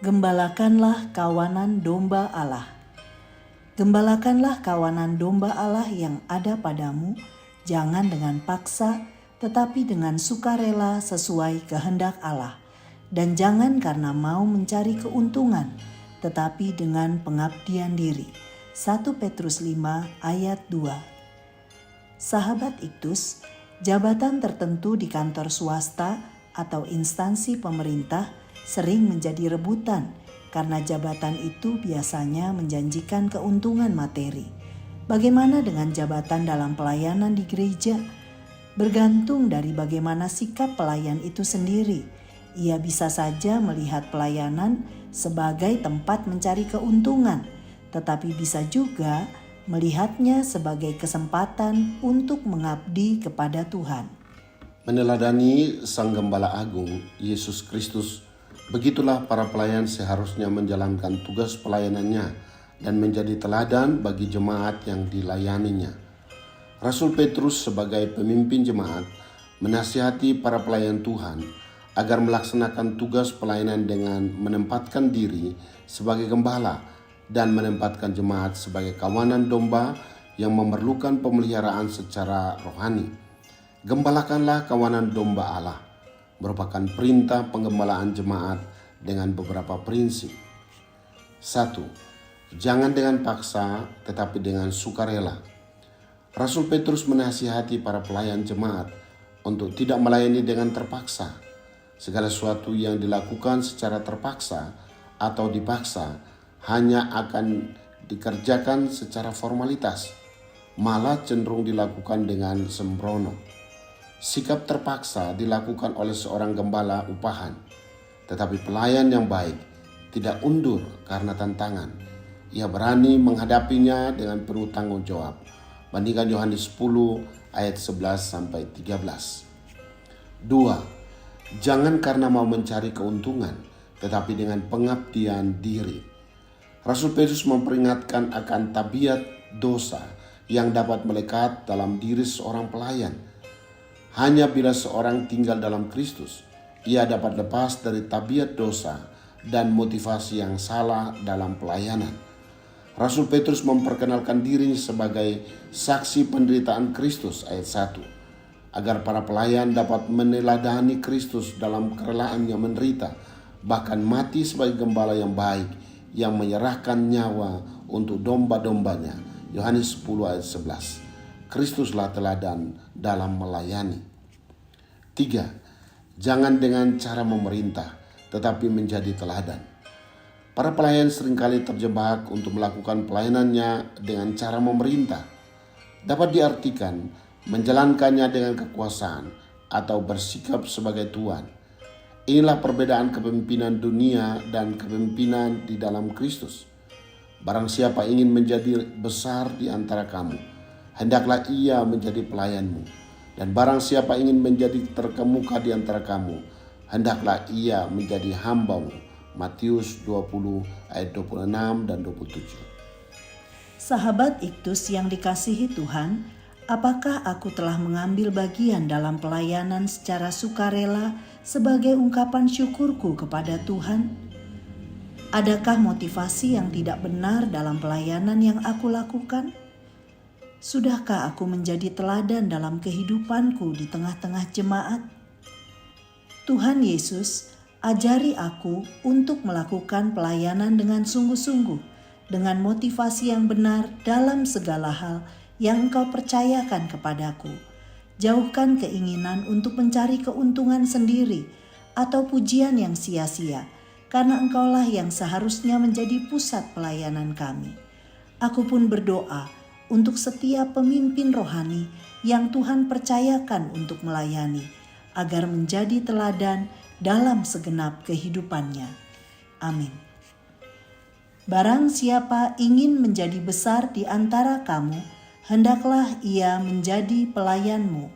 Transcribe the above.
Gembalakanlah kawanan domba Allah. Gembalakanlah kawanan domba Allah yang ada padamu, jangan dengan paksa, tetapi dengan sukarela sesuai kehendak Allah. Dan jangan karena mau mencari keuntungan, tetapi dengan pengabdian diri. 1 Petrus 5 ayat 2. Sahabat Iktus, jabatan tertentu di kantor swasta atau instansi pemerintah sering menjadi rebutan karena jabatan itu biasanya menjanjikan keuntungan materi. Bagaimana dengan jabatan dalam pelayanan di gereja? Bergantung dari bagaimana sikap pelayan itu sendiri. Ia bisa saja melihat pelayanan sebagai tempat mencari keuntungan, tetapi bisa juga melihatnya sebagai kesempatan untuk mengabdi kepada Tuhan. Meneladani Sang Gembala Agung, Yesus Kristus, begitulah para pelayan seharusnya menjalankan tugas pelayanannya dan menjadi teladan bagi jemaat yang dilayaninya. Rasul Petrus sebagai pemimpin jemaat menasihati para pelayan Tuhan agar melaksanakan tugas pelayanan dengan menempatkan diri sebagai gembala dan menempatkan jemaat sebagai kawanan domba yang memerlukan pemeliharaan secara rohani. Gembalakanlah kawanan domba Allah merupakan perintah penggembalaan jemaat dengan beberapa prinsip. 1. Jangan dengan paksa tetapi dengan sukarela. Rasul Petrus menasihati para pelayan jemaat untuk tidak melayani dengan terpaksa. Segala sesuatu yang dilakukan secara terpaksa atau dipaksa hanya akan dikerjakan secara formalitas, malah cenderung dilakukan dengan sembrono. Sikap terpaksa dilakukan oleh seorang gembala upahan, tetapi pelayan yang baik tidak undur karena tantangan. Ia berani menghadapinya dengan penuh tanggung jawab. Bandingkan Yohanes 10 ayat 11-13. 2. Jangan karena mau mencari keuntungan, tetapi dengan pengabdian diri. Rasul Petrus memperingatkan akan tabiat dosa yang dapat melekat dalam diri seorang pelayan. Hanya bila seorang tinggal dalam Kristus, ia dapat lepas dari tabiat dosa dan motivasi yang salah dalam pelayanan. Rasul Petrus memperkenalkan dirinya sebagai saksi penderitaan Kristus ayat 1. Agar para pelayan dapat meneladani Kristus dalam kerelaannya menderita, bahkan mati sebagai gembala yang baik, yang menyerahkan nyawa untuk domba-dombanya. Yohanes 10 ayat 11. Kristuslah teladan dalam melayani. 3. Jangan dengan cara memerintah, tetapi menjadi teladan. Para pelayan seringkali terjebak untuk melakukan pelayanannya dengan cara memerintah. Dapat diartikan menjalankannya dengan kekuasaan atau bersikap sebagai tuan. Inilah perbedaan kepemimpinan dunia dan kepemimpinan di dalam Kristus. Barang siapa ingin menjadi besar di antara kamu, hendaklah ia menjadi pelayanmu. Dan barang siapa ingin menjadi terkemuka di antara kamu, hendaklah ia menjadi hambamu. Matius 20 ayat 26 dan 27. Sahabat Iktus yang dikasihi Tuhan, apakah aku telah mengambil bagian dalam pelayanan secara sukarela sebagai ungkapan syukurku kepada Tuhan? Adakah motivasi yang tidak benar dalam pelayanan yang aku lakukan? Sudahkah aku menjadi teladan dalam kehidupanku di tengah-tengah jemaat? Tuhan Yesus, ajari aku untuk melakukan pelayanan dengan sungguh-sungguh, dengan motivasi yang benar dalam segala hal yang Engkau percayakan kepadaku. Jauhkan keinginan untuk mencari keuntungan sendiri atau pujian yang sia-sia, karena Engkaulah yang seharusnya menjadi pusat pelayanan kami. Aku pun berdoa untuk setiap pemimpin rohani yang Tuhan percayakan untuk melayani, agar menjadi teladan dalam segenap kehidupannya. Amin. Barang siapa ingin menjadi besar di antara kamu, hendaklah ia menjadi pelayanmu.